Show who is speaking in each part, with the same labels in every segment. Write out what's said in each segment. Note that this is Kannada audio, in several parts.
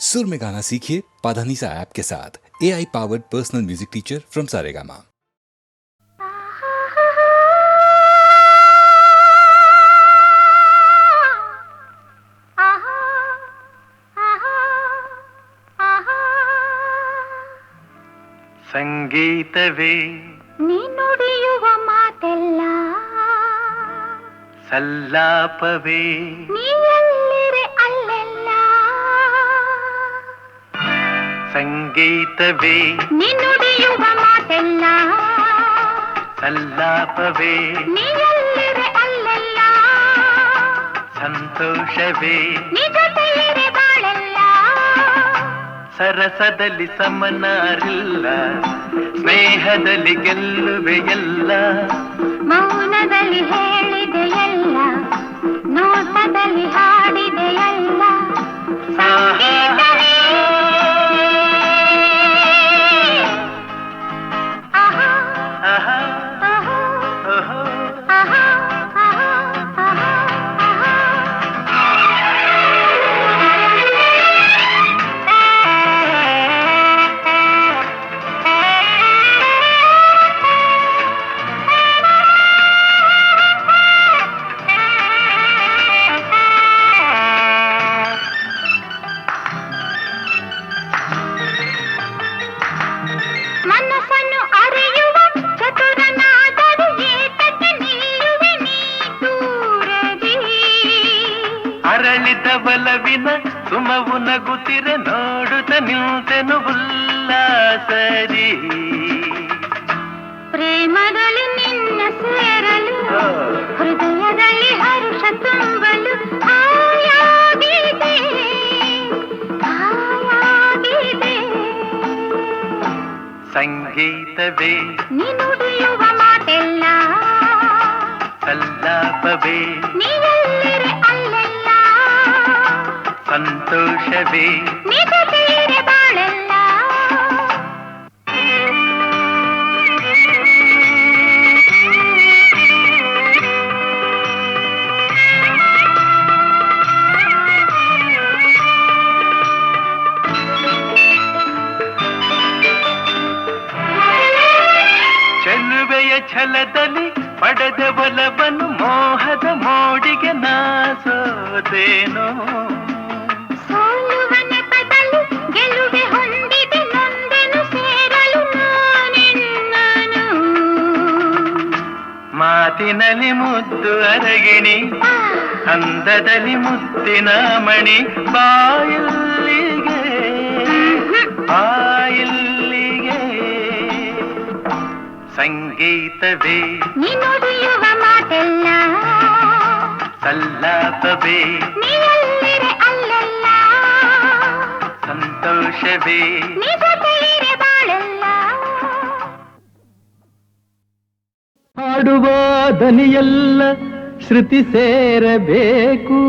Speaker 1: सुर में गाना सीखिए पाधानीसा ऐप के साथ। AI powered personal music teacher from Saregama.
Speaker 2: ಸಂಗೀತವೇ
Speaker 3: ನೀ ನುಡಿಯುವ ಮಾತೆಲ್ಲ,
Speaker 2: ಸಲ್ಲಾಪವೇ
Speaker 3: ನೀ ಎಲ್ಲಿರೆ ಅಲ್ಲೆಲ್ಲ.
Speaker 2: ಸಂಗೀತವೇ
Speaker 3: ನೀ ನುಡಿಯುವ ಮಾತೆಲ್ಲ,
Speaker 2: ಸಲ್ಲಾಪವೇ
Speaker 3: ನೀ ಎಲ್ಲಿರೆ ಅಲ್ಲೆಲ್ಲ.
Speaker 2: ಸಂತೋಷವೇ
Speaker 3: ನೀ ಜೊತೆಯಿರೆ ಬಾಳೆಲ್ಲ.
Speaker 2: ಸರಸದಲ್ಲಿ ಸಮನಾರಿಲ್ಲ, ಸ್ನೇಹದಲ್ಲಿ ಗೆಲ್ಲುವೆ ಎಲ್ಲ.
Speaker 3: ಮೌನದಲ್ಲಿ ಹೇಳಿದೆಯಲ್ಲ, ನೋಟದಲ್ಲಿ ಹಾಡಿದೆಯಲ್ಲ. ಸಂಗೀತವೇ ಆಹಾ
Speaker 2: ಆಹಾ,
Speaker 3: ಆಹಾ
Speaker 2: ಓಹೋ.
Speaker 3: ಆಹಾ ಆಹಾ ಆಹಾ ಮನಸ್ಸನ್ನು ಅರಿಯುವ ಚತುರನಾದರೂ ಏತಕ್ಕೆ ನಿಲ್ಲುವೆ ನೀ ದೂರದಿ.
Speaker 2: ಅರಳಿದ ಬಲವಿನ ಸುಮವು ನಗುತ್ತಿರೆ ನೋಡುತ್ತ ನಿಂತೆನು ಉಲ್ಲಾಸದಿ.
Speaker 3: ಪ್ರೇಮದಲ್ಲಿ ನಿನ್ನ ಸೇರಲು, ಹೃದಯದಲ್ಲಿ ಹರುಷ ತುಂಬಲು ಆಯಾಗಿದೆ, ಆಯಾಗಿದೆ.
Speaker 2: ಸಂಗೀತವೇ
Speaker 3: ನೀ ನುಡಿಯುವ ಮಾತೆಲ್ಲ,
Speaker 2: ಸಲ್ಲಾಪವೇ
Speaker 3: ನೀ ಎಲ್ಲಿರೆ ಅಲ್ಲೆಲ್ಲ.
Speaker 2: ಸಂತೋಷವೇ
Speaker 3: ನೀ ಜೊತೆಯಿರೆ ಬಾಳೆಲ್ಲ.
Speaker 2: ಚೆಲುವೆಯ ಛಲದಲ್ಲಿ ಪಡೆದ ಬಲವನ್ನು ಮೋಹದ ಮೋಡಿಗೆ ನಾಸೋದೇನೋ.
Speaker 3: ಸೋಲುವ ನೆಪದಲ್ಲಿ ಗೆಲುವೆ ಹೊಂದಿದೆ, ನೊಂದೆನು ಸೇರಲು ನಾನಿನ್ನನು.
Speaker 2: ಮಾತಿನಲ್ಲಿ ಮುದ್ದು ಅರಗಿಣಿ, ಅಂದದಲ್ಲಿ ಮುತ್ತಿನ ಮಣಿ. ಬಾಯಿಲ್ಲಿಗೆ ಬಾಯಿಲ್ಲಿಗೆ. ಸಂಗೀತವೇ
Speaker 3: ನೀ ನುಡಿಯುವ ಮಾತೆಲ್ಲ,
Speaker 2: ಸಲ್ಲಾಪವೇ
Speaker 3: ನೀ ಎಲ್ಲಿರೆ ಅಲ್ಲೆಲ್ಲ.
Speaker 2: ಸಂತೋಷವೇ
Speaker 3: ನೀ ಜೊತೆಯಿರೆ ಬಾಳೆಲ್ಲ.
Speaker 2: ಹಾಡುವ ದನಿಯೆಲ್ಲ ಶ್ರುತಿ ಸೇರಬೇಕು,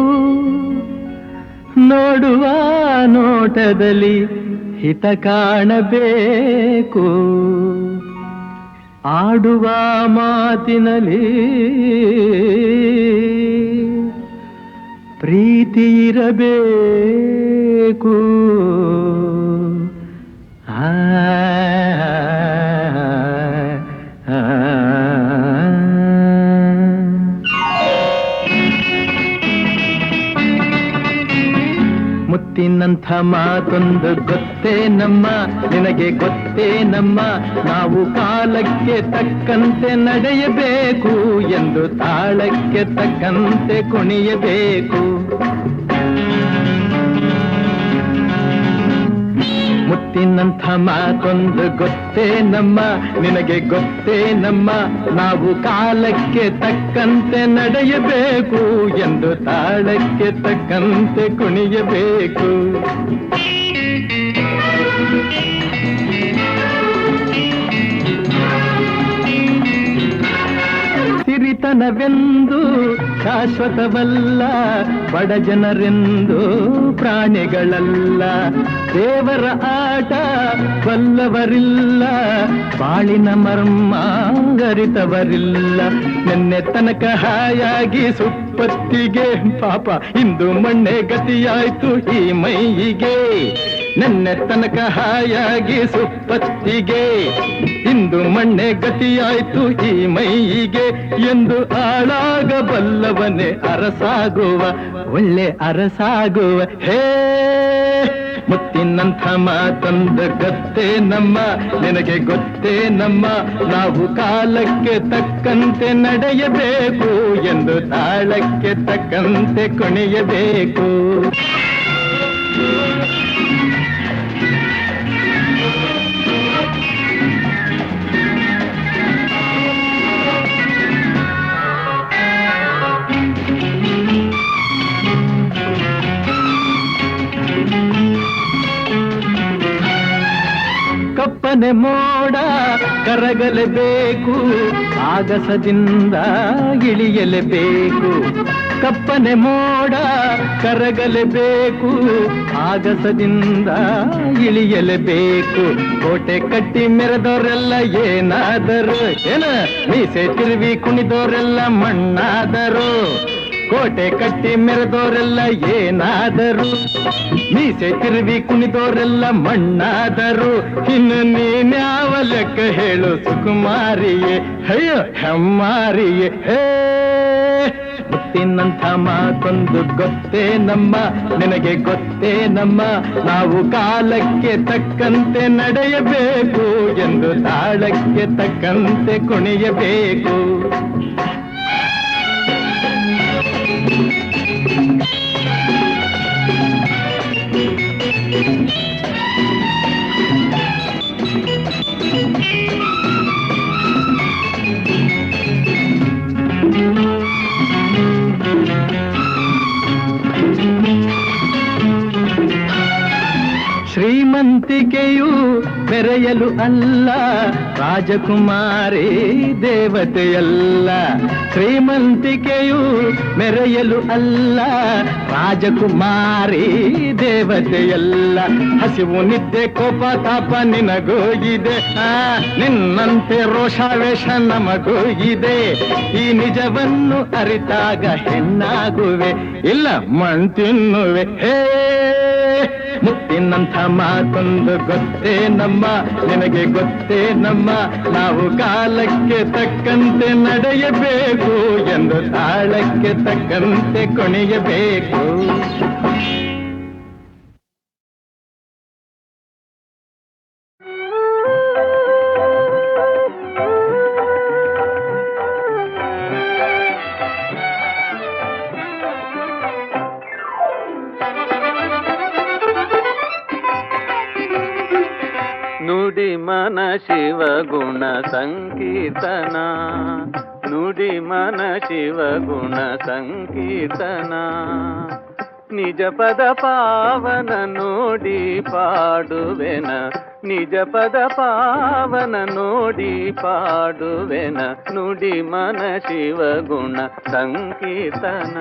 Speaker 2: ನೋಡುವ ನೋಟದಲ್ಲಿ ಹಿತ ಕಾಣಬೇಕು. ಆಡುವ ಮಾತಿನಲ್ಲಿ ಪ್ರೀತಿ ಇರಬೇಕು. ಆ ಮುತ್ತಿನಂಥ ಮಾತೊಂದು ಗೊತ್ತೇ ನಮ್ಮ, ನಿನಗೆ ಗೊತ್ತೇ ನಮ್ಮ. ನಾವು ಕಾಲಕ್ಕೆ ತಕ್ಕಂತೆ ನಡೆಯಬೇಕು ಎಂದು ತಾಳಕ್ಕೆ ತಕ್ಕಂತೆ ಕುಣಿಯಬೇಕು. ಮುತ್ತಿನಂಥ ಮಾತೊಂದು ಗೊತ್ತೇ ನಮ್ಮ, ನಿನಗೆ ಗೊತ್ತೇ ನಮ್ಮ. ನಾವು ಕಾಲಕ್ಕೆ ತಕ್ಕಂತೆ ನಡೆಯಬೇಕು ಎಂದು ತಾಳಕ್ಕೆ ತಕ್ಕಂತೆ ಕುಣಿಯಬೇಕು. ಸಿರಿತನವೆಂದು ಶಾಶ್ವತವಲ್ಲ, ಬಡ ಜನರೆಂದು ಪ್ರಾಣಿಗಳಲ್ಲ. ದೇವರ ಆಟ ಬಲ್ಲವರಿಲ್ಲ, ಬಾಳಿನ ಮರ್ಮ ಅರಿತವರಿಲ್ಲ. ನಿನ್ನೆ ತನಕ ಹಾಯಾಗಿ ಸುಪ್ಪತ್ತಿಗೆ ಪಾಪ ಇಂದು ಮಣ್ಣೆ ಗತಿಯಾಯ್ತು ಈ ಮೈಯಿಗೆ. ನಿನ್ನೆ ತನಕ ಹಾಯಾಗಿ ಸುಪ್ಪತ್ತಿಗೆ ಇಂದು ಮಣ್ಣೆ ಗತಿಯಾಯ್ತು ಈ ಮೈಯಿಗೆ. ಎಂದು ಆಳಾಗಬಲ್ಲವನೇ ಅರಸಾಗುವ, ಒಳ್ಳೆ ಅರಸಾಗುವ. ಹೇ ಮುತ್ತಿನಂಥ ಮಾತೊಂದು ಗೊತ್ತೇ ನಮ್ಮ, ನಿನಗೆ ಗೊತ್ತೇ ನಮ್ಮ. ನಾವು ಕಾಲಕ್ಕೆ ತಕ್ಕಂತೆ ನಡೆಯಬೇಕು ಎಂದು ತಾಳಕ್ಕೆ ತಕ್ಕಂತೆ ಕುಣಿಯಬೇಕು. ಕಪ್ಪನೆ ಮೋಡ ಕರಗಲೇಬೇಕು, ಆಗಸದಿಂದ ಇಳಿಯಲೇಬೇಕು. ಕಪ್ಪನೆ ಮೋಡ ಕರಗಲೇಬೇಕು, ಆಗಸದಿಂದ ಇಳಿಯಲೇಬೇಕು. ಕೋಟೆ ಕಟ್ಟಿ ಮೆರೆದವರೆಲ್ಲ ಏನಾದರು, ಮೀಸೆ ತಿರುವಿ ಕುಣಿದವರೆಲ್ಲ ಮಣ್ಣಾದರು. ಕೋಟೆ ಕಟ್ಟಿ ಮೆರೆದೋರೆಲ್ಲ ಏನಾದರು, ಮೀಸೆ ತಿರುವಿ ಕುಣಿದೋರೆಲ್ಲ ಮಣ್ಣಾದರು. ಇನ್ನು ನೀನ್ಯಾವ ಲೆಕ್ಕ ಹೇಳು ಸುಕುಮಾರಿಯೇ, ಅಯ್ಯೋ ಹೆಮ್ಮಾರಿಯೇ. ಹೇ ಮುತ್ತಿನಂಥ ಮಾತೊಂದು ಗೊತ್ತೇ ನಮ್ಮ, ನಿನಗೆ ಗೊತ್ತೇ ನಮ್ಮ. ನಾವು ಕಾಲಕ್ಕೆ ತಕ್ಕಂತೆ ನಡೆಯಬೇಕು ಎಂದು ತಾಳಕ್ಕೆ ತಕ್ಕಂತೆ ಕುಣಿಯಬೇಕು. ಶ್ರೀಮಂತಿಕೆಯು ಮೆರೆಯಲು ಅಲ್ಲ, ರಾಜಕುಮಾರಿ ದೇವತೆಯಲ್ಲ. ಶ್ರೀಮಂತಿಕೆಯು ಮೆರೆಯಲು ಅಲ್ಲ, ರಾಜಕುಮಾರಿ ದೇವತೆಯಲ್ಲ. ಹಸಿವು ನಿದ್ದೆ ಕೋಪ ತಾಪ ನಿನಗೂ ಇದೆ, ನಿನ್ನಂತೆ ರೋಷಾವೇಶ ನಮಗೂ ಇದೆ. ಈ ನಿಜವನ್ನು ಅರಿತಾಗ ಹೆಣ್ಣಾಗುವೆ, ಇಲ್ಲ ಮಣ್ ತಿನ್ನುವೆ. ಹೇ ಮುತ್ತಿನಂಥ ಮಾತೊಂದು ಗೊತ್ತೇ ನಮ್ಮ, ನಿನಗೆ ಗೊತ್ತೇ ನಮ್ಮ. ನಾವು ಕಾಲಕ್ಕೆ ತಕ್ಕಂತೆ ನಡೆಯಬೇಕು ಎಂದು ತಾಳಕ್ಕೆ ತಕ್ಕಂತೆ ಕುಣಿಯಬೇಕು.
Speaker 4: ನುಡಿ ಮನ ಶಿವ ಗುಣ ಸಂಕೀರ್ತನ, ನುಡಿ ಮನ ಶಿವ ಗುಣ ಸಂಕೀರ್ತನ. ನಿಜ ಪದ ಪಾವನ ನೋಡಿ ಪಾಡುವೆನ, ನಿಜ ಪದ ಪಾವನ ನೋಡಿ ಪಾಡುವೆನ. ನುಡಿ ಮನ ಶಿವ ಗುಣ ಸಂಕೀರ್ತನ.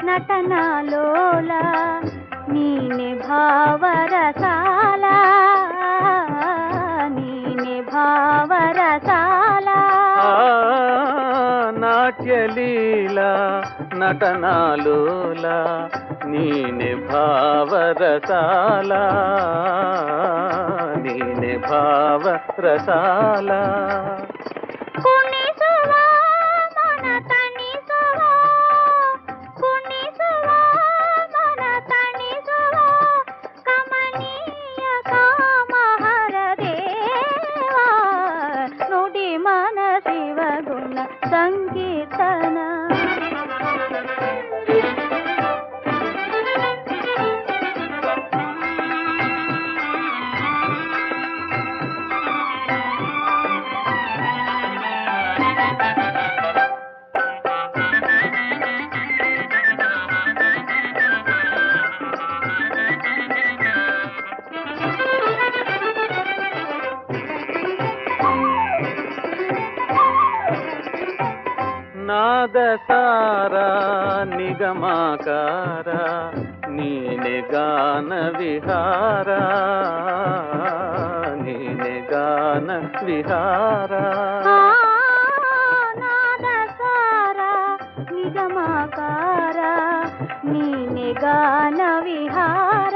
Speaker 3: ನಟನಾಲೋಲ ನೀನೆ ಭಾವರಸಾಲ, ನೀನೆ ಭಾವರಸಾಲ.
Speaker 4: ನಾಟ್ಯಲೀಲಾ ನಟನಾಲೋಲ ನೀನೆ ಭಾವರಸಾಲ, ನೀನೆ ಭಾವರಸಾಲ.
Speaker 3: ಕುಣಿಸುವ ಮನ ತಣಿಸುವ, ಕುಣಿಸುವ ಮನ ತಣಿಸುವ ಕಮನೀಯ ಕಾಮಹರ ದೇವ. ನುಡಿ ಮನ ಶಿವ ಗುಣ ಸಂಕೀರ್ತನ.
Speaker 4: ನಾದ ಸಾರ ನಿಗಮಾಕಾರ ನೀನೆ ಗಾನ ವಿಹಾರ ನೀನೆ ಗಾನ ವಿಹಾರ
Speaker 3: ನಾದಸಾರ ನಿಗಮಾಕಾರ ನೀನೆ ಗಾನ ವಿಹಾರ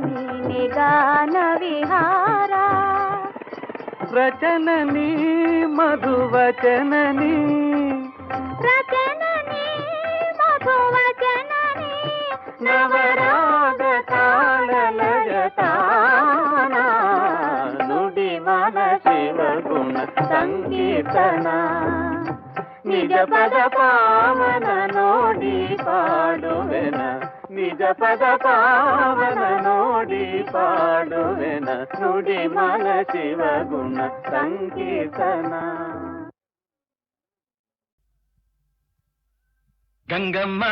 Speaker 3: ನೀನೆ ಗಾನ ವಿಹಾರ
Speaker 4: ರಚನನಿ ಮಧುವಚನನಿ
Speaker 3: ರಚನನಿ ಮಧುವಚನನಿ
Speaker 4: ನವರಾಗ ತಾಳ ಲಯತಾನ ನುಡಿ ಮನ ಶಿವಗುಣ ಸಂಕೀರ್ತನ ನಿಜ ಪದ ಪಾವನ ನೋಡಿ ಪಾಡುವೆನ ನಿಜ ಪದ ಪಾವನ ನೋಡಿ ಪಾಡುವೆನ ನುಡಿ ಮನ ಶಿವಗುಣ ಸಂಕೀರ್ತನ.
Speaker 2: ಗಂಗಮ್ಮ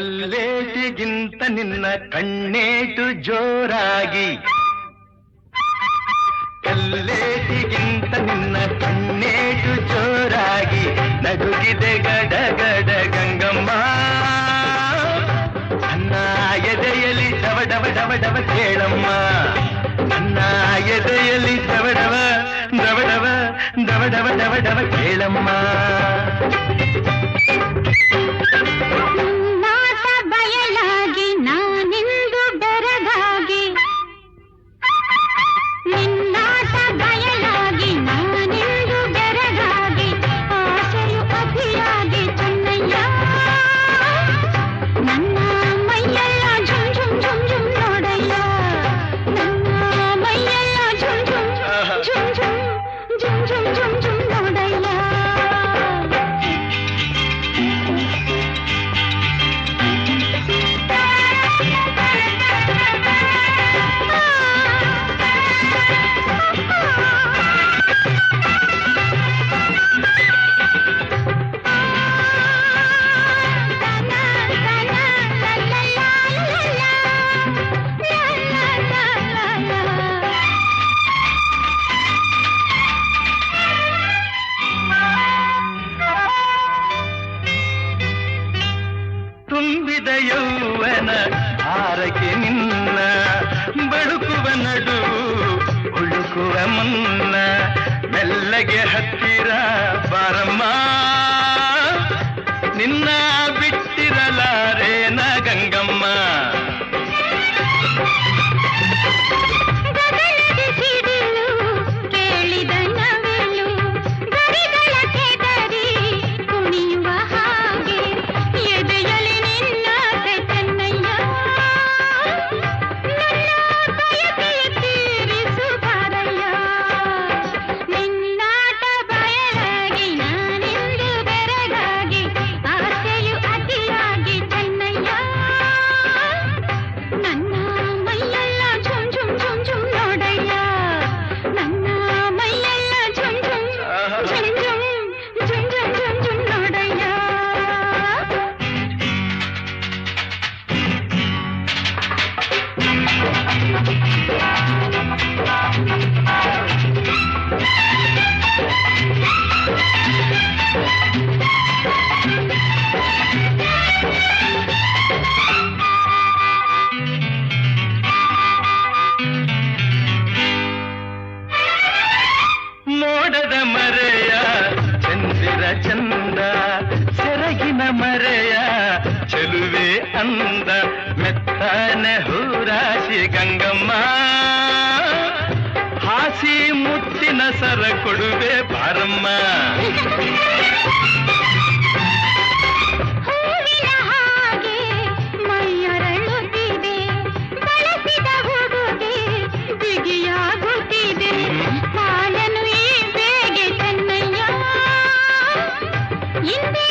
Speaker 2: ಕಲ್ಲೇಟಿಗಿಂತ ನಿನ್ನ ಕಣ್ಣೇಟು ಜೋರಾಗಿ ಕಲ್ಲೇಟಿಗಿಂತ ನಿನ್ನ ಕಣ್ಣೇಟು ಜೋರಾಗಿ ನಡುಗಿದೆ ಗಡ ಗಡ ಗಂಗಮ್ಮ ನನ್ನ ಎದೆಯಲ್ಲಿ ಡವ ಡವ ಡವ ಡವ ಕೇಳಮ್ಮ ನನ್ನ ಎದೆಯಲ್ಲಿ ಡವ ಡವ ಡವ ಡವ ಡವ ಡವ ಡವ ಡವ ಕೇಳಮ್ಮ
Speaker 3: ನಾಟ ಬಯಲಾಗಿ ನಾನಿಂದು ಬೆರಗಾಗಿ ನಿನ್ನಾಟ ಬಯಲಾಗಿ ನಾನಿಂದು ಬೆರಗಾಗಿ ಆಸೆಯು ಅತಿಯಾಗಿ ಚೆನ್ನಯ್ಯ ನನ್ನ ಮೈಯೆಲ್ಲ ಝುಮ್ ಝುಮ್ ಝುಮ್ ಝುಮ್ ನೋಡಯ್ಯ ನನ್ನ ಮೈಯೆಲ್ಲ zoom zoom zoom zoom zoom zoom zoom zoom ನೋಡಯ್ಯ.
Speaker 2: ತುಂಬಿದ ಯೌವನ ಆರಕ್ಕೆ ನಿನ್ನ ಬಳುಕುವ ನಡು ಉಳುಕುವ ಮುನ್ನ ಮೆಲ್ಲಗೆ ಹತ್ತಿರ ಬಾರಮ್ಮ ನಿನ್ನ ಬಿಟ್ಟಿರಲಾರೇನ ಗಂಗಮ್ಮ
Speaker 3: ಗಗನದ ಸಿಡಿಲು ಕೇಳಿದ ನವಿಲು ಗರಿಗಳ ಕೆದರಿ ಕುಣಿಯುವ ಹಾಗೆ ಎದೆಯಲ್ಲಿ ನಿನ್ನಾಸೆ ಚೆನ್ನಯ್ಯ ನನ್ನ ಬಯಕೆಯ ತೀರಿಸು ಬಾರಯ್ಯ ನಿನ್ನಾಟ ಬಯಲಾಗಿ ನಾನಿಂದು ಬೆರಗಾಗಿ ಆಸೆಯು ಅತಿಯಾಗಿ ಚೆನ್ನಯ್ಯ ನನ್ನ ಮೈಯೆಲ್ಲ ಝುಮ್ ಝುಮ್ ಝುಮ್ ಝುಮ್ ನೋಡಯ್ಯ ನನ್ನ ಮೈಯೆಲ್ಲ zoom zoom zoom zoom zoom zoom zoom zoom ನೋಡಯ್ಯ.
Speaker 2: ಮೋಡದ ಮರೆಯ ಚಂದಿರ ಚಂದ ಸೆರಗಿನ ಮರೆಯ ಚೆಲುವೆ ಅಂದ ಮೆತ್ತನೆ ಹೂರಾಶಿ ಗಂಗಮ್ಮ ಹಾಸಿ ಮುತ್ತಿನ ಸರ ಕೊಡುವೆ ಬಾರಮ್ಮ
Speaker 3: ಹೂವಿನ ಹಾಗೆ ಮೈಯರಳುತ್ತಿದೆ ಬಳಸಿದ ಹುಡುಗೆ ಬಿಗಿಯಾಗುತ್ತಿದೆ ಬಾಳನು ಈ ಬೇಗೆ ಚೆನ್ನಯ್ಯ ಇಂದೇ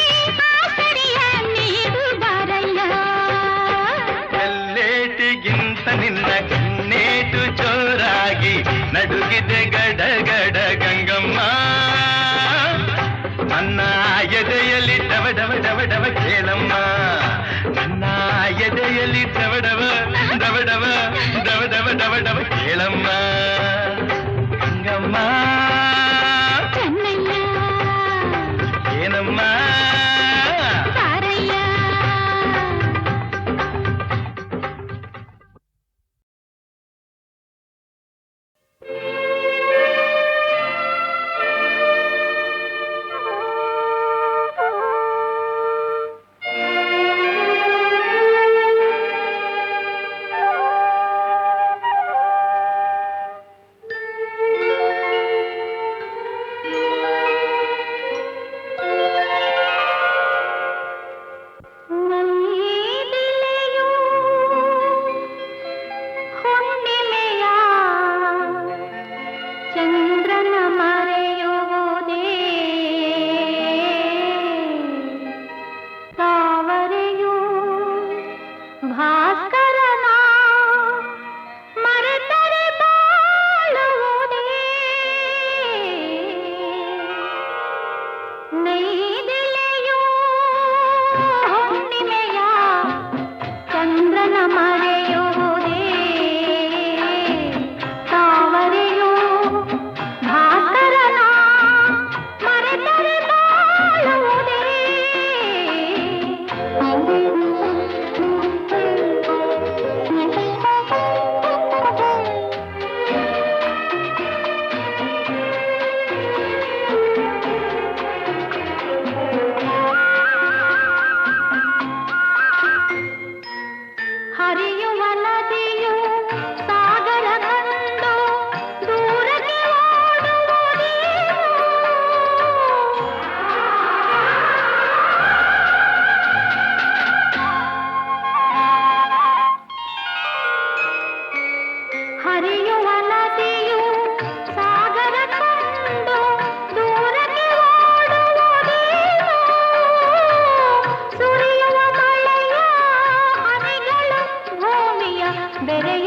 Speaker 3: ಆಸರೆಯ ನೀಡು ಬಾರಯ್ಯ
Speaker 2: ಎಲ್ಲೇಟಿಗಿಂತ ನಿನ್ನ ಕಣ್ಣೇಟು ಜೋರಾಗಿ ನಡುಗಿದೆ ಗಡ ಗಡ ಗಂಗಮ್ಮ ನನ್ನ ಎದೆಯಲ್ಲಿ ಎದೆಯಲ್ಲಿ ಡವಡವ ಡವಡವ ಡವಡವ ಡವಡವ ಕೇಳಮ್ಮ ಗಂಗಮ್ಮ
Speaker 3: ಚೆನ್ನಯ್ಯ
Speaker 2: ಏನಮ್ಮ
Speaker 3: ಸಾರಯ್ಯ ಬೇರೆ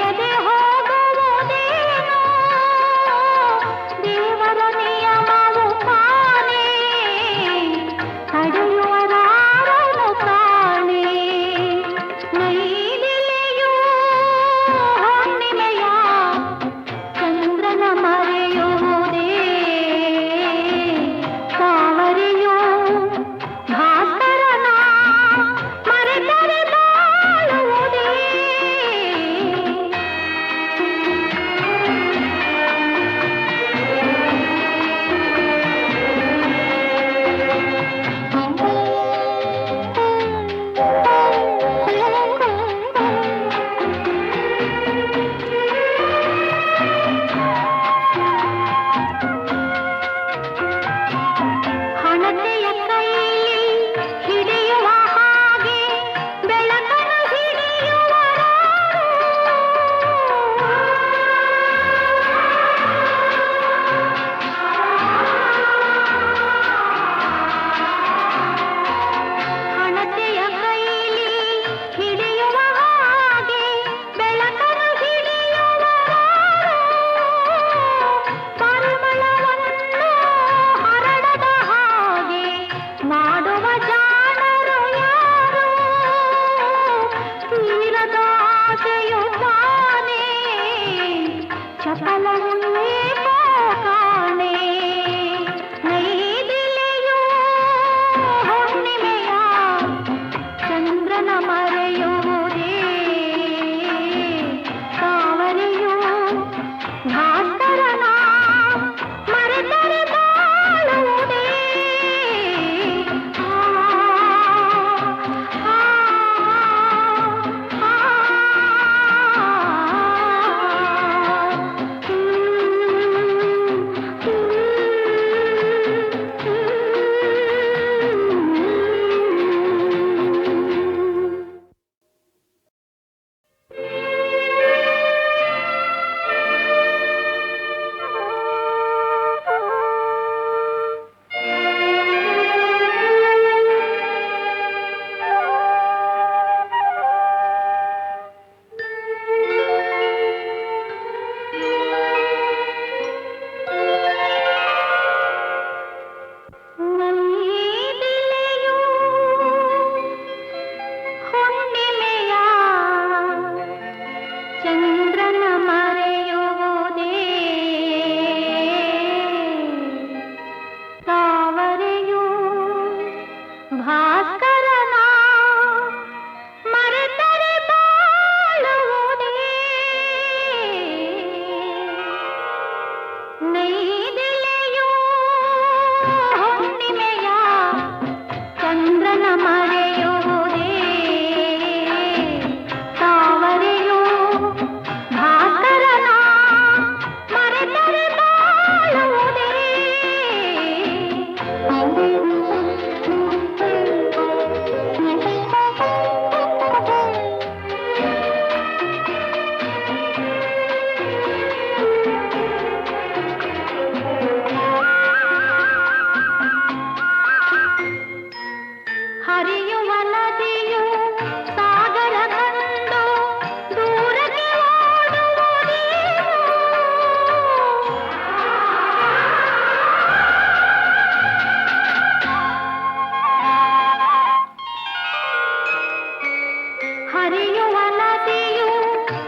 Speaker 3: ಹರಿಯುವ ನದಿಯು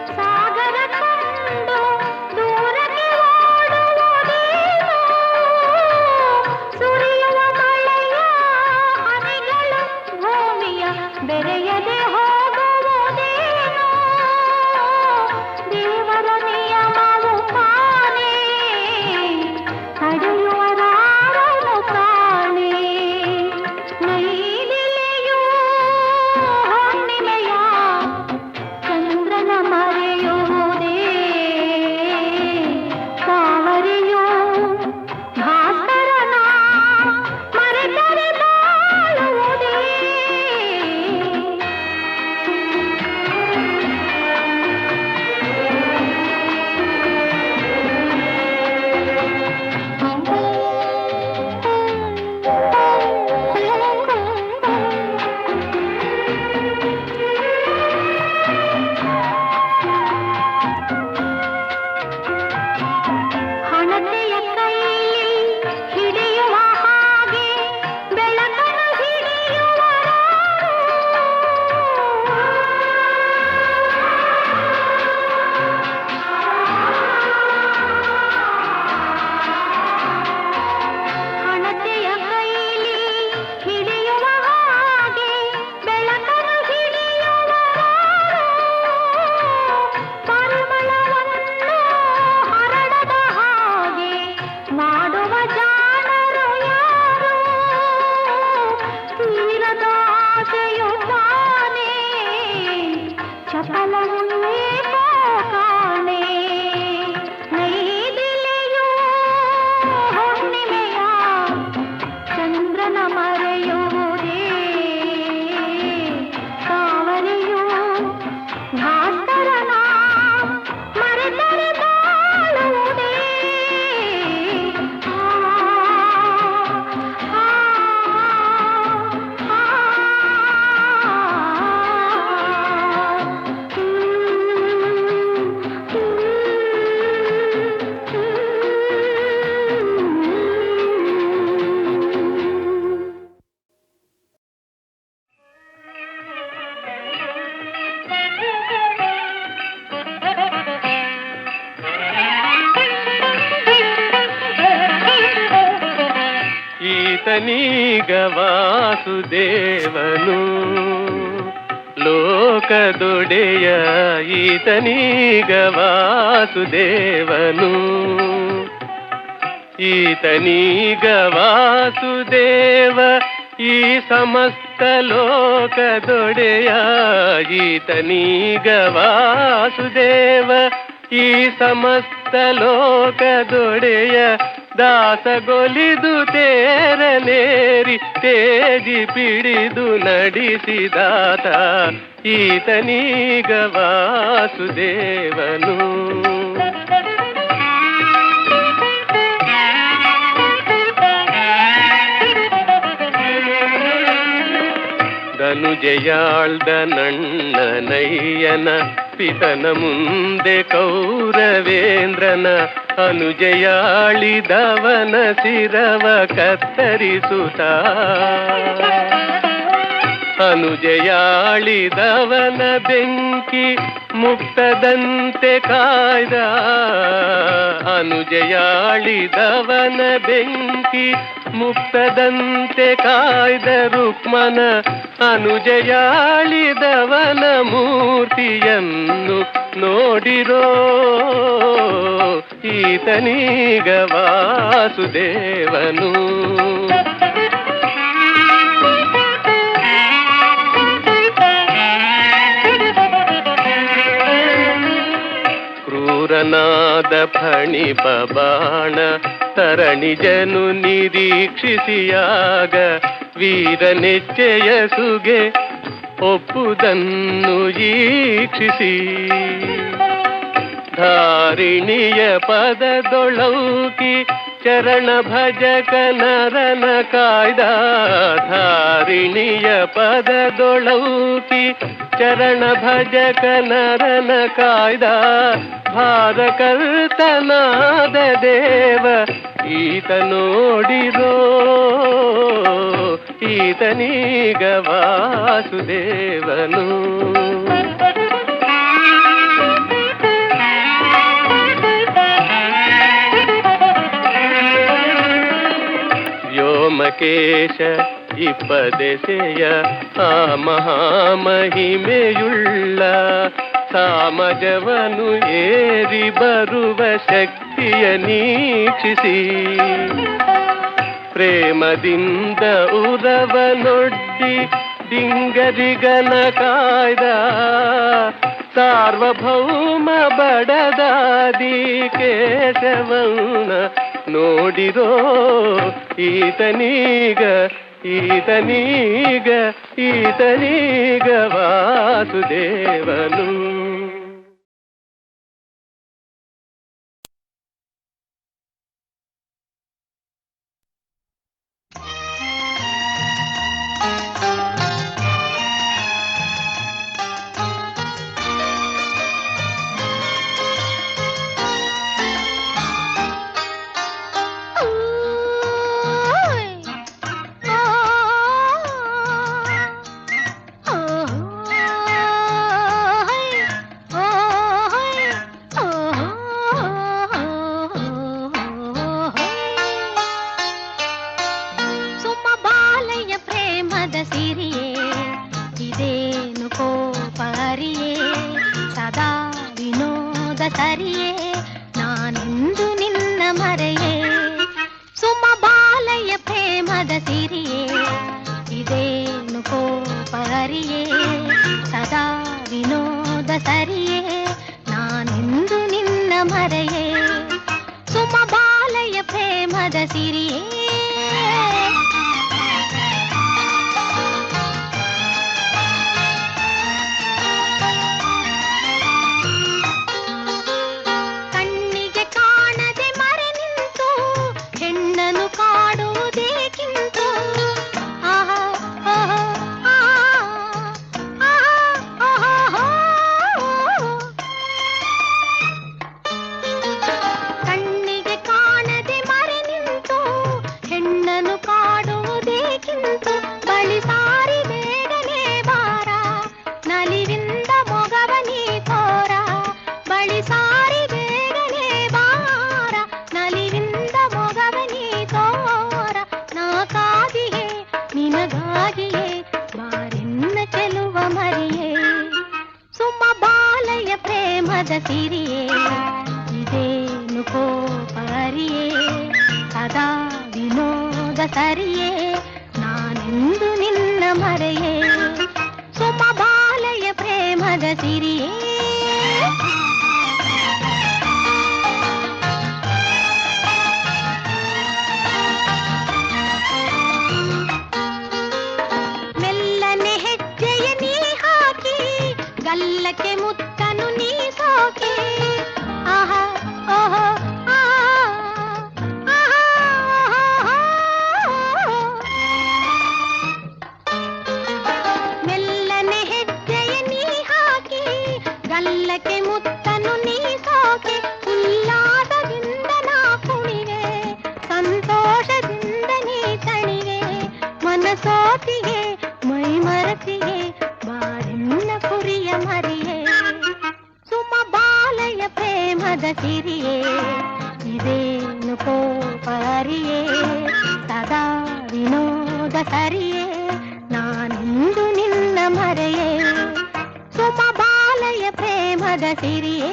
Speaker 3: ಸಾಗರ ಕಂಡು ದೂರಕ್ಕೆ ಓಡುವುದೇನು ಸುರಿಯುವ ಮಳೆಯ ಹನಿಗಳು ಭೂಮಿಯ ಬೆರೆಯದೆ ಹೋಗುವುದೇನು ದೇವರ ನಿಯಮವು ತಾನೇ ತಡೆಯುವರಾರನು ತಾನೇ ನೈದಿಲೆಯೂ ಹುಣ್ಣಿಮೆಯ ಚಂದ್ರನ ಮರೆಯುವುದೇ ತಾವರೆಯೂ ಭಾಸ್ಕರನ ಮರೆತರೆ ಬಾಳುವುದೇ ಹಣತೆಯ ಕೈಲಿ ಹಿಡಿಯುವ ಹಾಗೆ ಬೆಳಕನ್ನು ಹಿಡಿಯುವರಾರು ಹಣತೆಯ ಕೈಲಿ ಹಿಡಿಯುವ ಹಾಗೆ ಬೆಳಕನ್ನು ಹಿಡಿಯುವರಾರು ಪರಿಮಳವನ್ನು ಹರಡದ ಹಾಗೆ ಮಾಡುವ ಜಾಣರು ಯಾರು ತೀರದ ಆಸೆಯು ತಾನೇ ಚಪಲವೇ ಕಾಣೆ ನೈದಿಲೆಯೂ ಹುಣ್ಣಿಮೆಯ ಚಂದ್ರನ ಮರೆಯುವುದೇ ತಾವರೆಯೂ ಭಾಸ್ಕರನ ಮರೆತರೆ ಬಾಳುವುದೇ
Speaker 2: ಈತನೀಗ ವಾಸುದೇವನು ಲೋಕದೊಡೆಯ ಈತನೀಗ ವಾಸುದೇವನು ಈತನೀಗ ವಾಸುದೇವ ಈ ಸಮಸ್ತ ಲೋಕದೊಡೆಯ ಈತನೀಗ ವಾಸುದೇವ ಈ ಸಮಸ್ತ ಲೋಕದೊಡೆಯ ದಾಸಗೊಲಿದು ತೇರನೇರಿ ತೇಜಿ ಪಿಡಿದು ನಡೆಸಿದಾತ ಈತನೀಗ ವಾಸುದೇವನು ಧನುಜಯಾಳ್ದ ನಣ್ಣನಯ್ಯನ ಪಿತನ ಮುಂದೆ ಕೌರವೇಂದ್ರನ ಅನುಜಯಾಳಿದವನ ಶಿರವ ಕತ್ತರಿಸುತ್ತ ಅನುಜಯಾಳಿದವನ ಬೆಂಕಿ ಮುಕ್ತದಂತೆ ಕಾಯ್ದ ಅನುಜಯಾಳಿದವನ ಬೆಂಕಿ ಮುಕ್ತದಂತೆ ಕಾಯ್ದ ರುಕ್ಮನ ಅನುಜಯಾಳಿದವನ ಮೂರ್ತಿಯನ್ನು ನೋಡಿರೋ ಈತನೀಗ ವಾಸುದೇವನು ಕ್ರೂರನಾದ ಫಣಿಪ ಬಾಣ ತರಣಿಜನು ನಿರೀಕ್ಷಿಸಿಯಾಗ ವೀರನೆಚ್ಚೆಯ ಸುಗೆ ಒಪ್ಪುದನ್ನು ಈಕ್ಷಿಸಿ ಧಾರಿಣಿಯ ಪದದೊಳೌಕಿ ಚರಣ ಭಜಕ ನರನ ಕಾಯ್ದ ಧಾರಿಣಿಯ ಪದದೊಳೌಕಿ ಚರಣ ಭಜಕ ನರನ ಕಾಯ್ದ ಭಾರಕರ್ತನಾದ ದೇವ ಈತ ನೋಡಿರೋ ಈತನೀಗ ವಾಸುದೇವನು
Speaker 5: ಲೋಕೇಶ ಇಪ್ಪದೆಸೆಯ ಆ ಮಹಾಮಹಿಮೆಯುಳ್ಳ ಸಾಮಜವನು ಏರಿ ಬರುವ ಶಕ್ತಿಯ ನೀಕ್ಷಿಸಿ ಪ್ರೇಮದಿಂದ ಉರವನೊಡ್ಡಿ ಡಿಂಗರಿಗನ ಕಾಯ್ದ ಸಾರ್ವಭೌಮ ಬಡದಾದಿ ಕೇಶವನ ನೋಡಿರೋ ಈತನೀಗ ಈತನೀಗ ಈತನೀಗ ವಾಸುದೇವನು.
Speaker 3: ಸರಿಯೇ ನಾನೆಂದು ನಿನ್ನ ಮರೆಯೇ ಸುಮ ಬಾಲಯ್ಯ ಪ್ರೇಮದ ಸಿರಿಯೇ ಇದೇನು ಕೋಪರಿಯೇ ಸದಾ ವಿನೋದ ಸರಿಯೇ ನಾನೆಂದು ನಿನ್ನ ಮರೆಯೇ ಸುಮ ಬಾಲಯ್ಯ ಪ್ರೇಮದ ಸಿರಿಯೇ ಸಿರಿಯೇ ಇದೇನು ಕೋಪರಿಯೇ ಸದಾ ವಿನೋದ ಸರಿಯೇ ನಾನೆಂದು ನಿನ್ನ ಮರೆಯೇ ಸುಮ ಬಾಲಯ್ಯ ಪ್ರೇಮದ ಸಿರಿಯೇ ಮೆಲ್ಲನೆ ಹೆಜ್ಜೆಯ ನೀ ಹಾಕಿ ಗಲ್ಲಕ್ಕೆ ಮುತ್ತನು ನೀ ಸೋಕೆ ಆಹಾ ಓಹೋ ಮೆಲ್ಲನೆ ಹೆಜ್ಜೆಯ ನೀ ಹಾಕಿ ಗಲ್ಲಕ್ಕೆ ಮುತ್ತನು ನೀ ಸೋಕೆ ಉಲ್ಲಾಸದಿಂದ ನಾ ಕುಣಿವೆ ಸಂತೋಷದಿಂದ ನೀ ತಣಿವೆ ಮನಸೋತಿಗೆ ಮೈ ಮರತಿಗೆ ಬಾರೆನ್ನ ಕುರಿಯ ಮರಿಯೇ ಸುಮ ಬಾಲಯ್ಯ ಪ್ರೇಮದ ಸಿರಿಯೇ ಇದೇನು ಕೋಪರಿಯೇ ಸದಾ ವಿನೋದ ಸರಿಯೇ ನಾನೆಂದು ನಿನ್ನ ಮರೆಯೇ ಸುಮ ಬಾಲಯ್ಯ ಪ್ರೇಮದ ಸಿರಿಯೇ